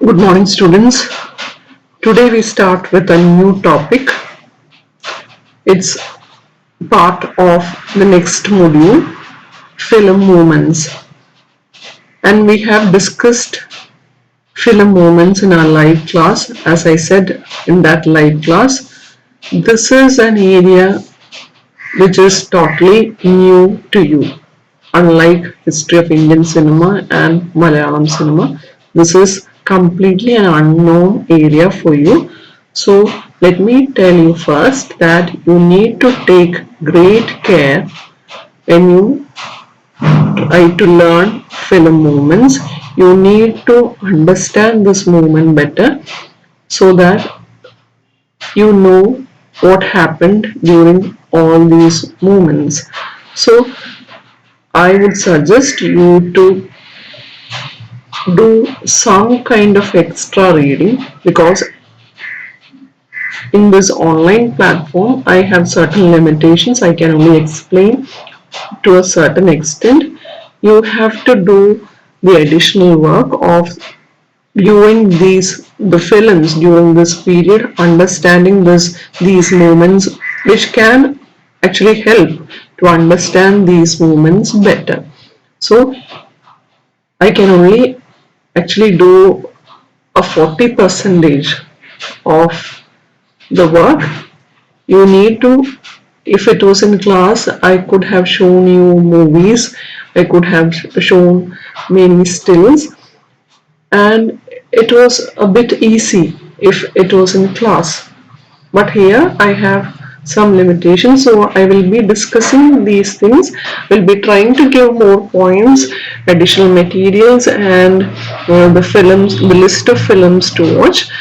Good morning, students. Today we start with a new topic. It's part of the next module, film movements. And we have discussed film movements in our live class. As I said in that live class, this is an area which is totally new to you. Unlike history of Indian cinema and Malayalam cinema, this is completely an unknown area for you. So let me tell you first that you need to take great care when you try to learn film movements. You need to understand this movement better so that you know what happened during all these movements. So I would suggest you to do some kind of extra reading, because in this online platform I have certain limitations. I can only explain to a certain extent. You have to do the additional work of viewing the films during this period, understanding these movements, which can actually help to understand these movements better. So I can only actually do a 40 percentage of the work. You need to, if it was in class, I could have shown you movies, I could have shown many stills, and it was a bit easy if it was in class. But here I have some limitations, so I will be discussing these things. We'll be trying to give more points, additional materials, and the list of films to watch.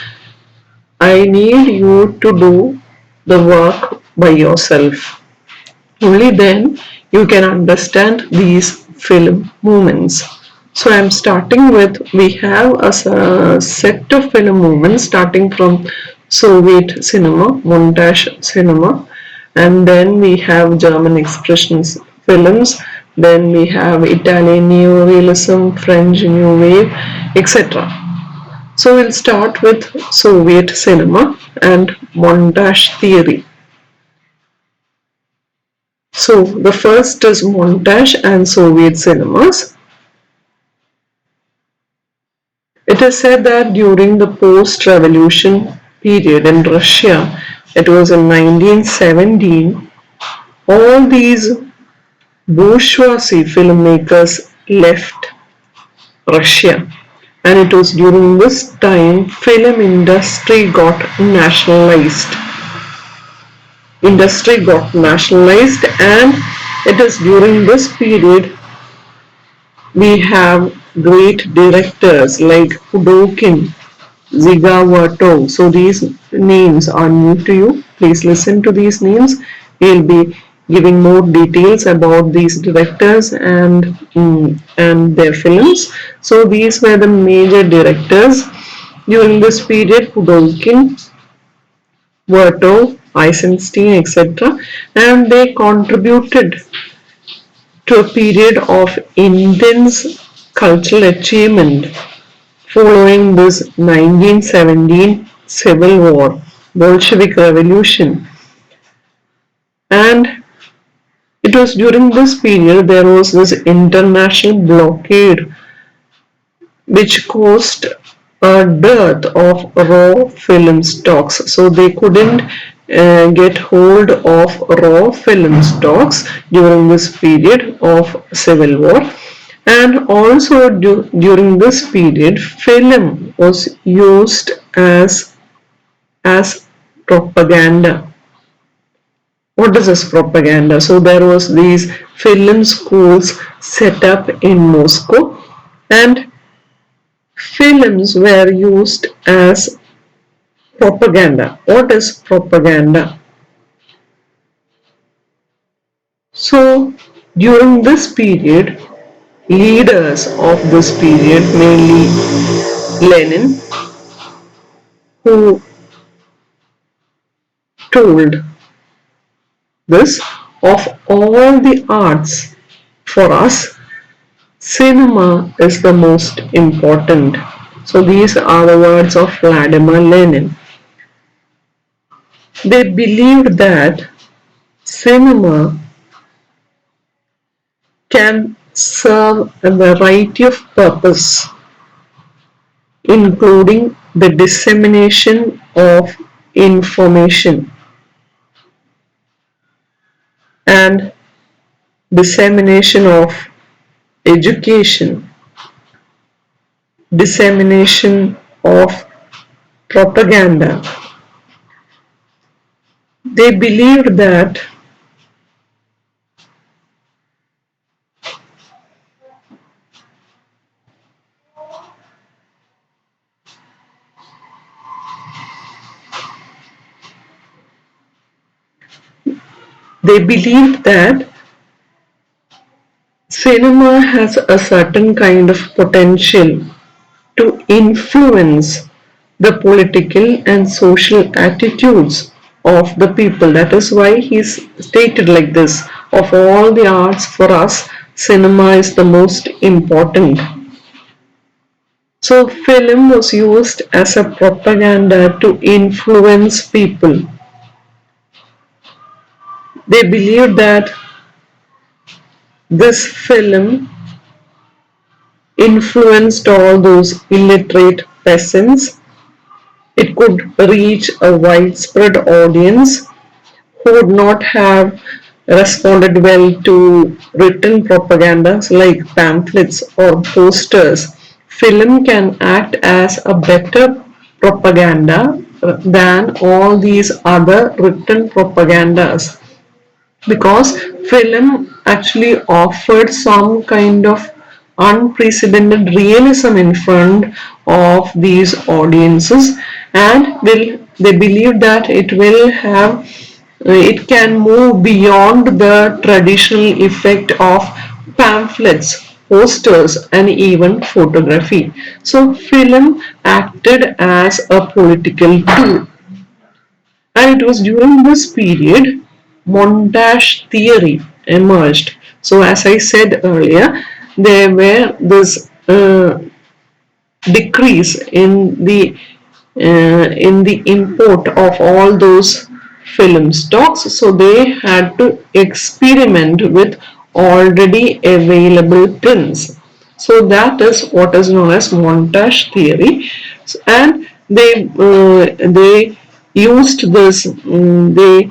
I need you to do the work by yourself. Only then you can understand these film movements. So I'm starting with, we have a set of film movements starting from Soviet cinema, Montage cinema, and then we have German expressionist films, then we have Italian neorealism, French new wave, etc. So we'll start with Soviet cinema and montage theory. So the first is montage and Soviet cinemas. It is said that during the post-revolution period in Russia, it was in 1917, all these bourgeoisie filmmakers left Russia, and it was during this time film industry got nationalized. And it is during this period we have great directors like Pudovkin, Dziga, Vertov. So these names are new to you. Please listen to these names. We'll be giving more details about these directors and their films. So these were the major directors during this period: Pudovkin, Vertov, Eisenstein, etc. And they contributed to a period of intense cultural achievement following this 1917 Civil War, Bolshevik Revolution. And it was during this period there was this international blockade which caused a dearth of raw film stocks. So they couldn't get hold of raw film stocks during this period of Civil War. And also during this period, film was used as propaganda. What is this propaganda? So there was these film schools set up in Moscow, and films were used as propaganda. What is propaganda? So during this period, leaders of this period, mainly Lenin, who told this, of all the arts, for us, cinema is the most important. So these are the words of Vladimir Lenin. They believed that cinema can serve a variety of purposes, including the dissemination of information and dissemination of education, dissemination of propaganda. They believed that they believed that cinema has a certain kind of potential to influence the political and social attitudes of the people. That is why he's stated like this: of all the arts for us, cinema is the most important. So film was used as a propaganda to influence people. They believed that this film influenced all those illiterate peasants. It could reach a widespread audience who would not have responded well to written propagandas like pamphlets or posters. Film can act as a better propaganda than all these other written propagandas, because film actually offered some kind of unprecedented realism in front of these audiences, and they believe that it can move beyond the traditional effect of pamphlets, posters, and even photography. So film acted as a political tool. And it was during this period montage theory emerged. So, as I said earlier, there were this decrease in the import of all those film stocks. So they had to experiment with already available prints. So that is what is known as montage theory, and they used this. They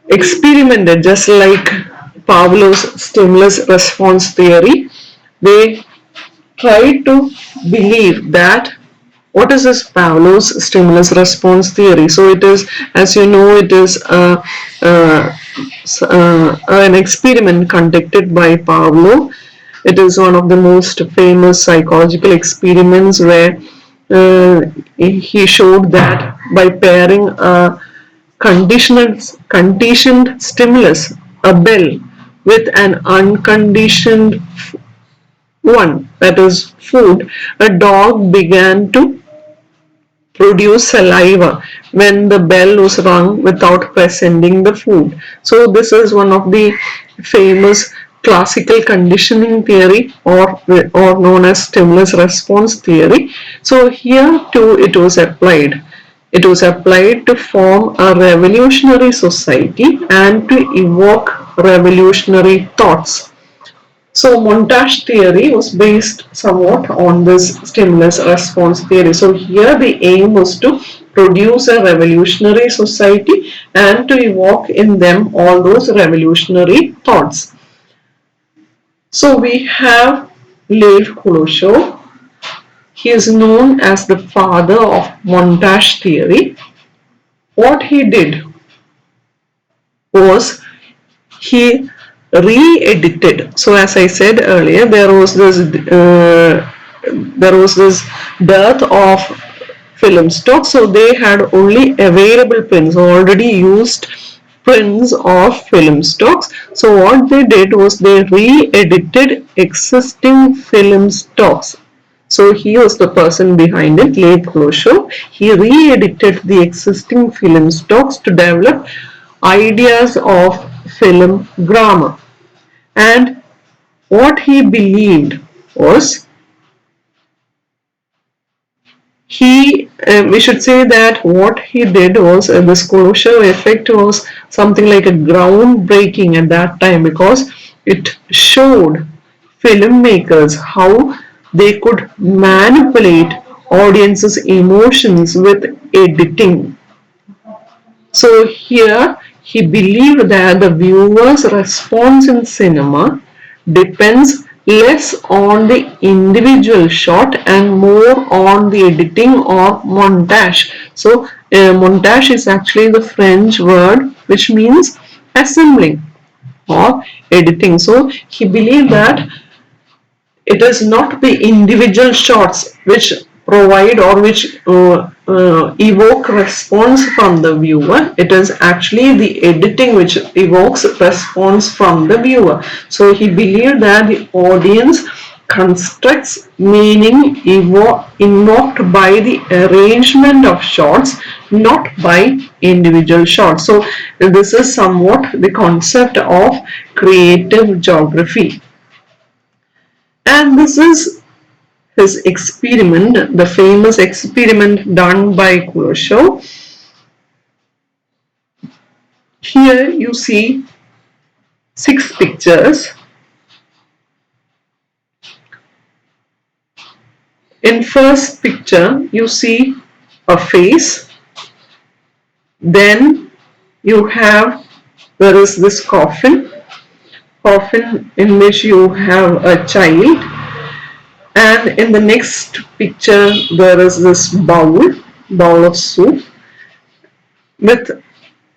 experimented just like Pavlov's stimulus response theory. They tried to believe that what is this Pavlov's stimulus response theory? So it is, as you know, it is an experiment conducted by Pavlov. It is one of the most famous psychological experiments where he showed that by pairing a conditioned stimulus, a bell, with an unconditioned one, that is food, a dog began to produce saliva when the bell was rung without presenting the food. So this is one of the famous classical conditioning theory, or known as stimulus response theory. So here too it was applied. It was applied to form a revolutionary society and to evoke revolutionary thoughts. So montage theory was based somewhat on this stimulus response theory. So here the aim was to produce a revolutionary society and to evoke in them all those revolutionary thoughts. So we have Lev Kuleshov. He is known as the father of montage theory. What he did was he re-edited. So as I said earlier, there was this dearth of film stock, so they had only available prints, already used prints of film stocks. So what they did was they re-edited existing film stocks. So he was the person behind it, Lev Kuleshov. He re-edited the existing film stocks to develop ideas of film grammar. And what he believed was we should say that what he did was this closure effect was something like a groundbreaking at that time, because it showed filmmakers how they could manipulate audiences' emotions with editing. So here he believed that the viewer's response in cinema depends less on the individual shot and more on the editing or montage. So montage is actually the French word which means assembling or editing. So he believed that it is not the individual shots which provide or which evoke response from the viewer. It is actually the editing which evokes response from the viewer. So he believed that the audience constructs meaning invoked by the arrangement of shots, not by individual shots. So this is somewhat the concept of creative geography. And this is his experiment, the famous experiment done by Khrushchev. Here you see 6 pictures. In first picture, you see a face. Then there is this coffin in which you have a child. And in the next picture, there is this bowl of soup,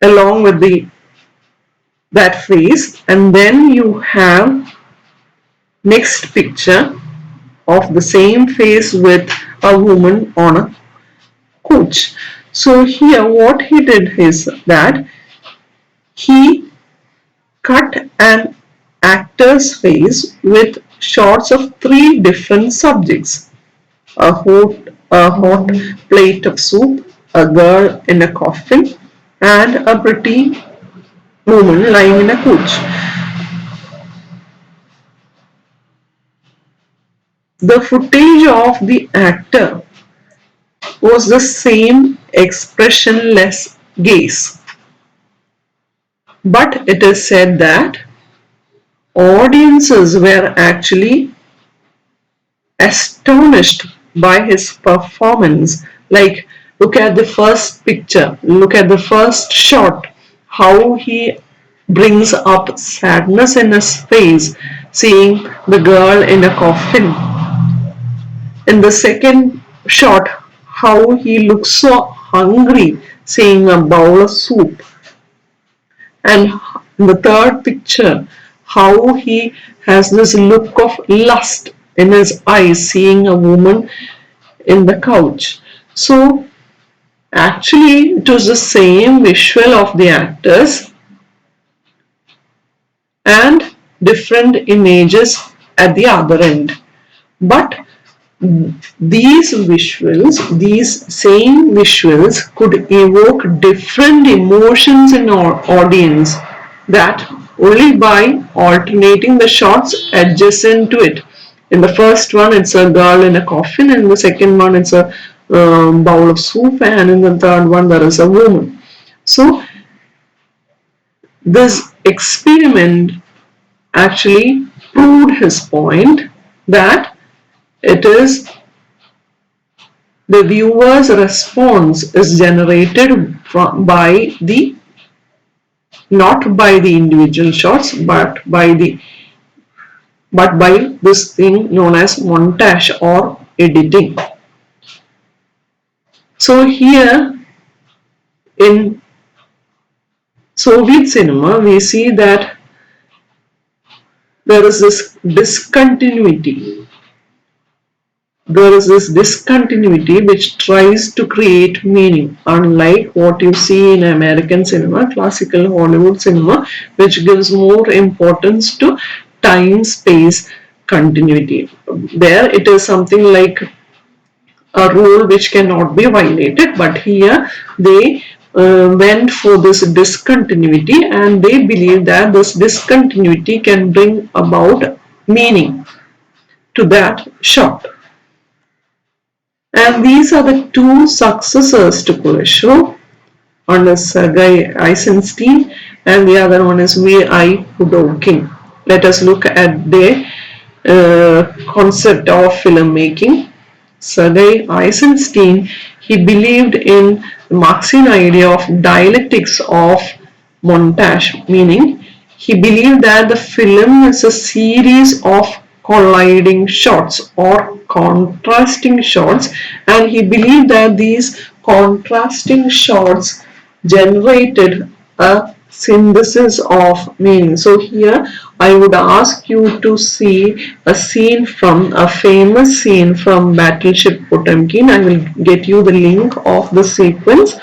along with that face. And then you have next picture of the same face with a woman on a couch. So here what he did is that he cut an actor's face with shots of 3 different subjects: a hot plate of soup, a girl in a coffin, and a pretty woman lying in a couch. The footage of the actor was the same expressionless gaze, but it is said that audiences were actually astonished by his performance. Like, look at the first picture, look at the first shot, how he brings up sadness in his face, seeing the girl in a coffin. In the second shot, how he looks so hungry, seeing a bowl of soup. And in the third picture, how he has this look of lust in his eyes, seeing a woman in the couch. So actually it was the same visual of the actors and different images at the other end. But these same visuals could evoke different emotions in our audience, that only by alternating the shots adjacent to it. In the first one, it's a girl in a coffin, and in the second one, it's a bowl of soup, and in the third one, there is a woman. So, this experiment actually proved his point that it is the viewer's response is generated not by the individual shots, but by this thing known as montage or editing. So here in Soviet cinema, we see that there is this discontinuity. There is this discontinuity which tries to create meaning, unlike what you see in American cinema, classical Hollywood cinema, which gives more importance to time-space continuity. There it is something like a rule which cannot be violated, but here they went for this discontinuity, and they believe that this discontinuity can bring about meaning to that shot. And these are the two successors to Kuleshov. One is Sergei Eisenstein and the other one is V.I. Pudovkin. Let us look at the concept of filmmaking. Sergei Eisenstein, he believed in the Marxian idea of dialectics of montage, meaning he believed that the film is a series of colliding shots or contrasting shots, and he believed that these contrasting shots generated a synthesis of meaning. So here I would ask you to see a scene from a famous scene from Battleship Potemkin. I will get you the link of the sequence.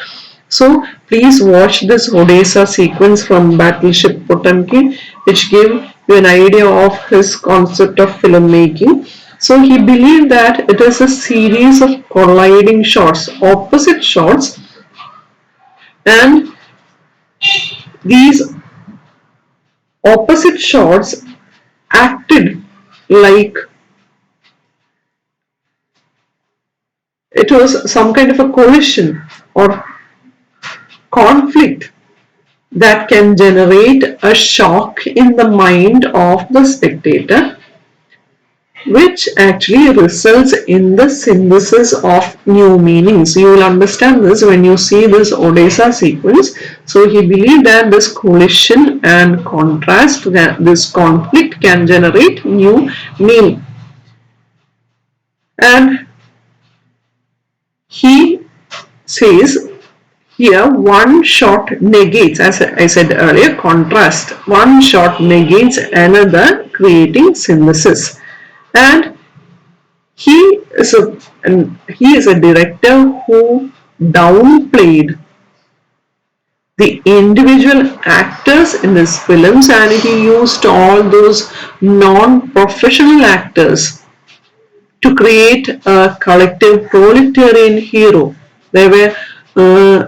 So please watch this Odessa sequence from Battleship Potemkin, which give you an idea of his concept of filmmaking. So he believed that it is a series of colliding shots, opposite shots, and these opposite shots acted like it was some kind of a collision or conflict that can generate a shock in the mind of the spectator, which actually results in the synthesis of new meanings. You will understand this when you see this Odessa sequence. So he believed that this collision and contrast, that this conflict can generate new meaning. And he says here one shot negates, as I said earlier, contrast. One shot negates another, creating synthesis. And he is a director who downplayed the individual actors in his films, and he used all those non-professional actors to create a collective proletarian hero. There were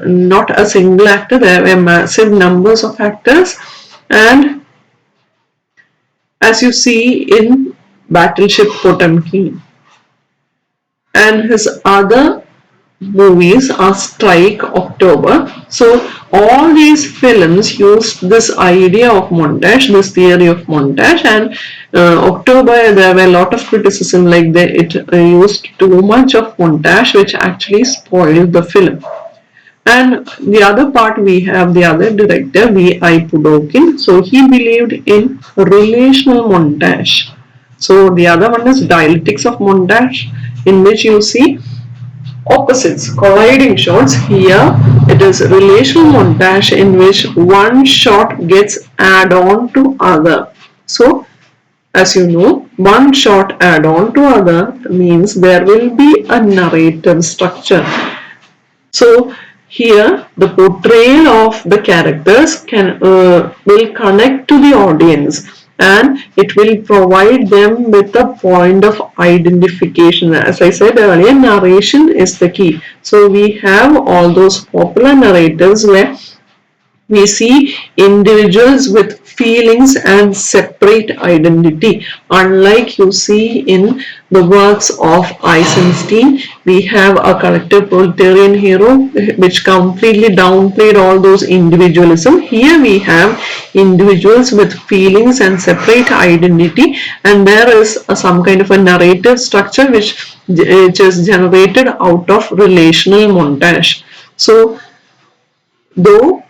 not a single actor, there were massive numbers of actors, and as you see in Battleship Potemkin. And his other movies are Strike, October. So all these films used this idea of montage, this theory of montage, and October there were a lot of criticism like it used too much of montage, which actually spoiled the film. And the other part, we have the other director, V.I. Pudovkin. So he believed in relational montage. So the other one is dialectics of montage, in which you see opposites, colliding shots. Here it is relational montage, in which one shot gets add on to other. So as you know, one shot add on to other means there will be a narrative structure. So here the portrayal of the characters will connect to the audience, and it will provide them with a point of identification. As I said earlier, narration is the key. So we have all those popular narratives where we see individuals with feelings and separate identity. Unlike you see in the works of Eisenstein, we have a collective proletarian hero which completely downplayed all those individualism. Here we have individuals with feelings and separate identity, and there is some kind of a narrative structure which is generated out of relational montage. So though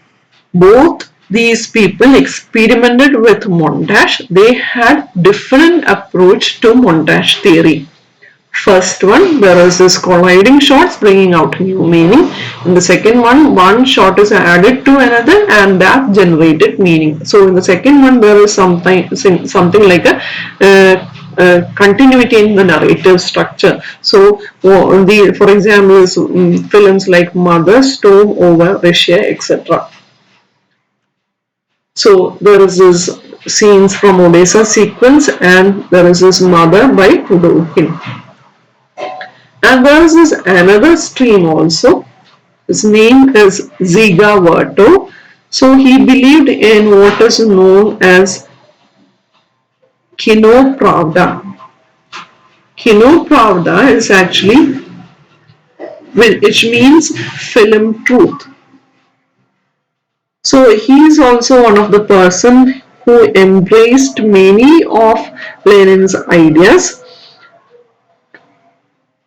both these people experimented with montage, they had different approach to montage theory. First one, there is this colliding shots bringing out new meaning. In the second one shot is added to another and that generated meaning. So in the second one, there is something like a continuity in the narrative structure. So for example, films like Mother, Storm Over Russia, etc. So there is this scenes from Odessa sequence, and there is this Mother by Pudovkin. And there is this another stream also. His name is Dziga Vertov. So he believed in what is known as Kino Pravda. Kino Pravda is actually which means film truth. So he is also one of the person who embraced many of Lenin's ideas,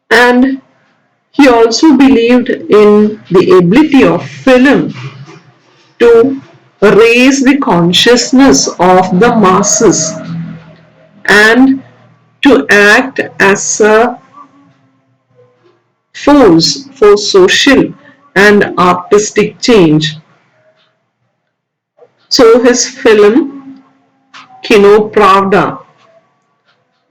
and he also believed in the ability of film to raise the consciousness of the masses and to act as a force for social and artistic change. So his film Kino Pravda,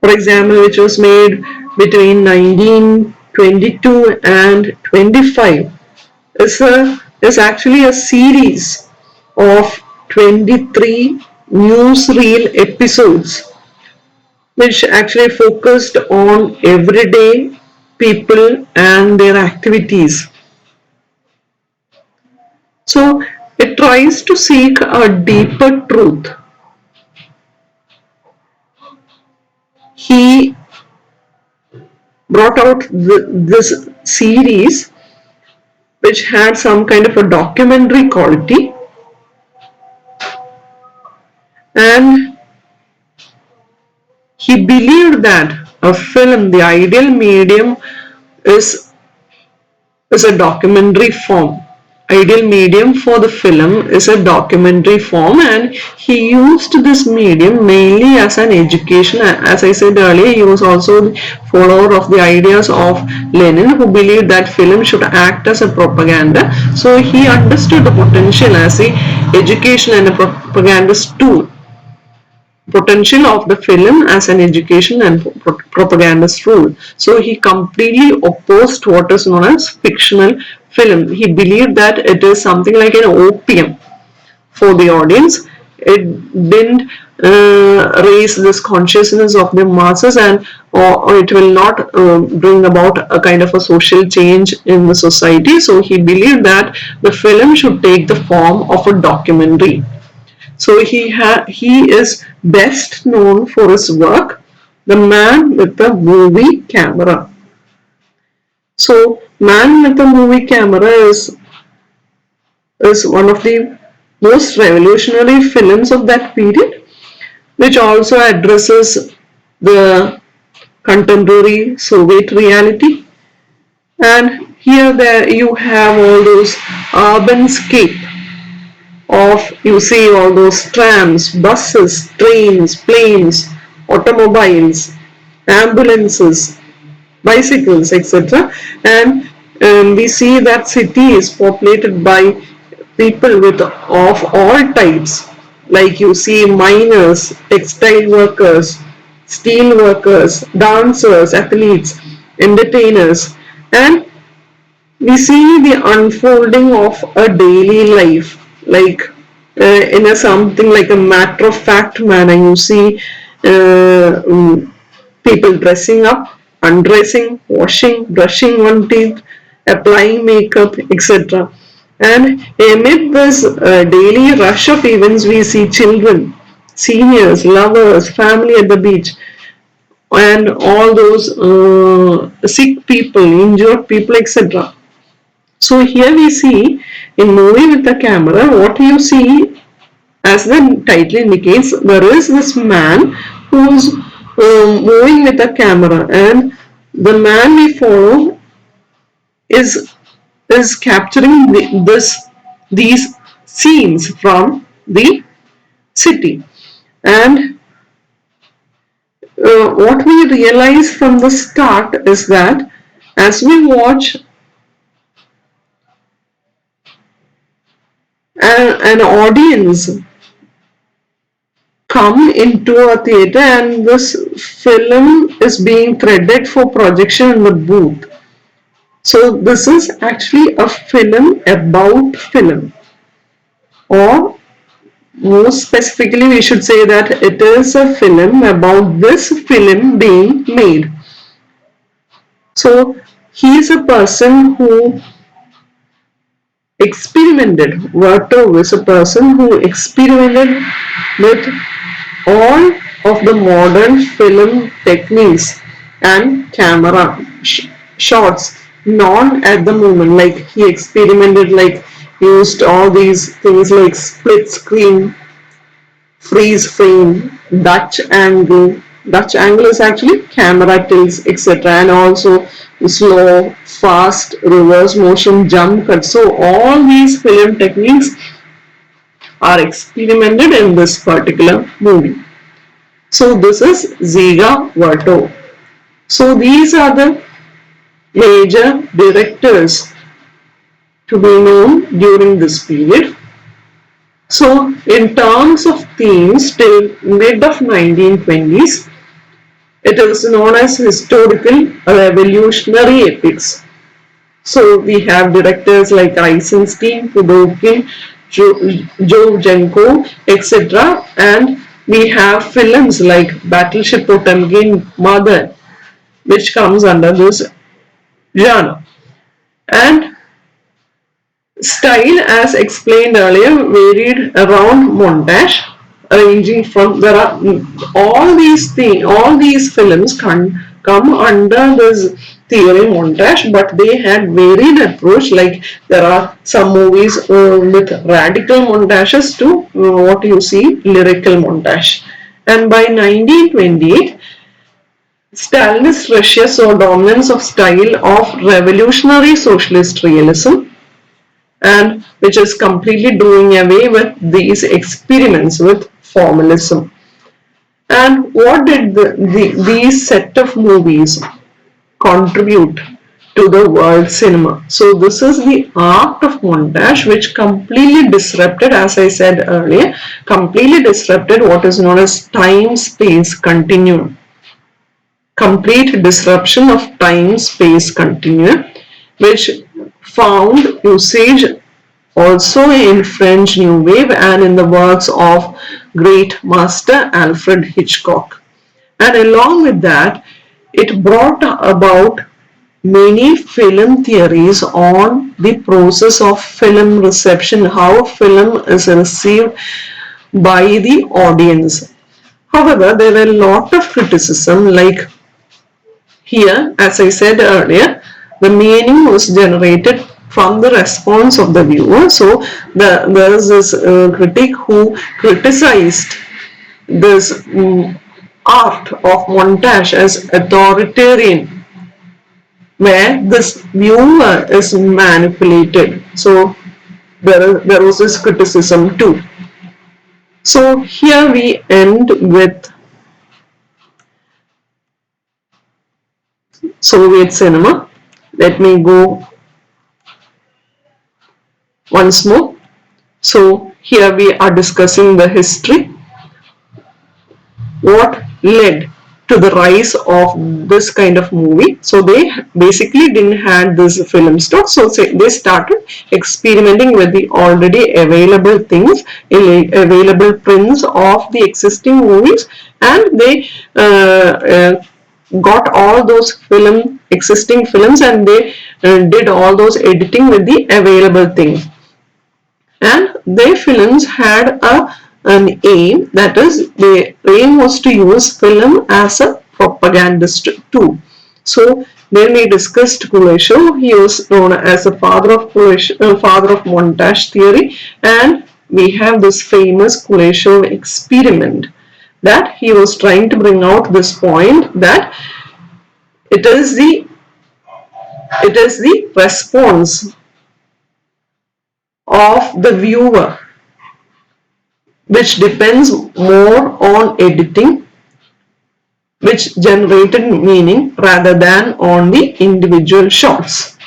for example, which was made between 1922 and 25, is actually a series of 23 newsreel episodes which actually focused on everyday people and their activities. So it tries to seek a deeper truth. He brought out this series which had some kind of a documentary quality, and he believed that a film, the ideal medium, is a documentary form. Ideal medium for the film is a documentary form, and he used this medium mainly as an education. As I said earlier, he was also the follower of the ideas of Lenin, who believed that film should act as a propaganda. So he understood the potential as a education and a propagandist tool. Potential of the film as an education and propagandist tool. So he completely opposed what is known as fictional film. He believed that it is something like an opium for the audience. It didn't raise this consciousness of the masses, and or it will not bring about a kind of a social change in the society. So he believed that the film should take the form of a documentary. So he is best known for his work, The Man with the Movie Camera. So Man with the Movie Camera is one of the most revolutionary films of that period, which also addresses the contemporary Soviet reality. And here there you have all those urban scape of, you see all those trams, buses, trains, planes, automobiles, ambulances, bicycles, etc. And we see that city is populated by people with of all types, like you see miners, textile workers, steel workers, dancers, athletes, entertainers, and we see the unfolding of a daily life, like in a something like a matter of fact manner. You see people dressing up, undressing, washing, brushing one teeth, applying makeup, etc. And amid this daily rush of events, we see children, seniors, lovers, family at the beach, and all those sick people, injured people, etc. So here we see in Movie with the Camera, what you see, as the title indicates, there is this man who is moving with the camera, and the man we follow is capturing these scenes from the city. And what we realize from the start is that as we watch an audience come into a theater, and this film is being threaded for projection in the booth. So this is actually a film about film, or more specifically we should say that it is a film about this film being made. So he is a person who experimented. Vertov is a person who experimented with all of the modern film techniques and camera shots known at the moment. Like he experimented, like used all these things like split screen, freeze frame, Dutch angle. Dutch angle is actually camera tilts, etc. And also slow, fast, reverse motion, jump cut. So all these film techniques are experimented in this particular movie. So this is Dziga, Vertov. So these are the major directors to be known during this period. So in terms of themes, till mid of 1920s, it is known as historical revolutionary epics. So we have directors like Eisenstein, Pudovkin, Jovenko, etc. And we have films like Battleship Potemkin, Mother, which comes under this genre. And style, as explained earlier, varied around montage, ranging from there are all these films come under this theory montage, but they had varied approach. Like there are some movies with radical montages to what you see lyrical montage. And by 1928, Stalinist Russia saw dominance of style of revolutionary socialist realism, and which is completely doing away with these experiments with formalism. And what did these set of movies contribute to the world cinema? So this is the art of montage, which completely disrupted, as I said earlier, completely disrupted what is known as time-space continuum. Complete disruption of time-space continuum, which found usage also in French New Wave and in the works of great master Alfred Hitchcock. And along with that, it brought about many film theories on the process of film reception, how film is received by the audience. However, there were a lot of criticism, like here, as I said earlier, the meaning was generated from the response of the viewer. So there is this critic who criticized this art of montage as authoritarian, where this viewer is manipulated. So there was this criticism too. So here we end with Soviet cinema. Let me go once more. So here we are discussing the history, what led to the rise of this kind of movie. So they basically didn't have this film stock, so they started experimenting with the already available things, available prints of the existing movies, and they got all those existing films, and they did all those editing with the available things. And their films had an aim, that is, the aim was to use film as a propagandist tool. So then we discussed Kuleshov. He was known as the father of montage theory, and we have this famous Kuleshov experiment, that he was trying to bring out this point that it is the response of the viewer which depends more on editing, which generated meaning, rather than on the individual shots.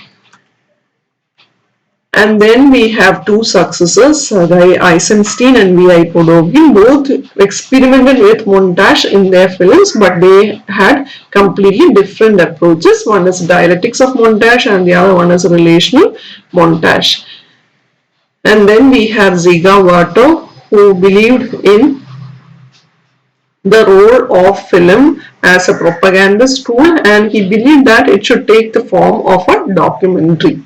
And then we have two successors, Eisenstein and V.I. Pudovkin. Both experimented with montage in their films, but they had completely different approaches. One is dialectics of montage and the other one is relational montage. And then we have Dziga, Vertov, who believed in the role of film as a propagandist tool, and he believed that it should take the form of a documentary.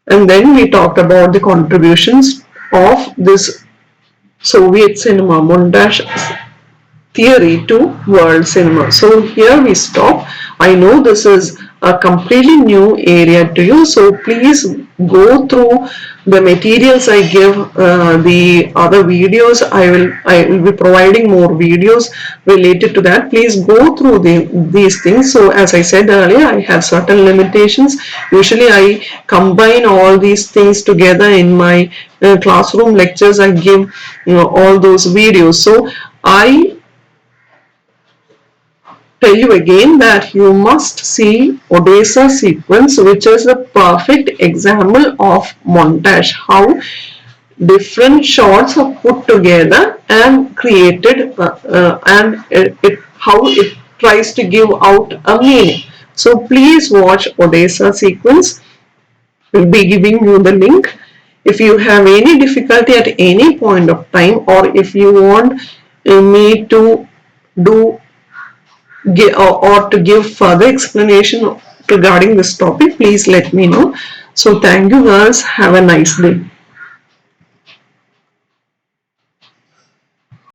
And then we talked about the contributions of this Soviet cinema montage theory to world cinema. So here we stop. I know this is a completely new area to you. So please go through the materials I give, the other videos. I will be providing more videos related to that. Please go through these things. So as I said earlier, I have certain limitations. Usually I combine all these things together in my classroom lectures. I give all those videos. So I tell you again that you must see Odessa sequence, which is the perfect example of montage, how different shots are put together and created, and how it tries to give out a meaning. So please watch Odessa sequence. We'll be giving you the link. If you have any difficulty at any point of time, or if you want me to do or to give further explanation regarding this topic, please let me know. So thank you girls. Have a nice day.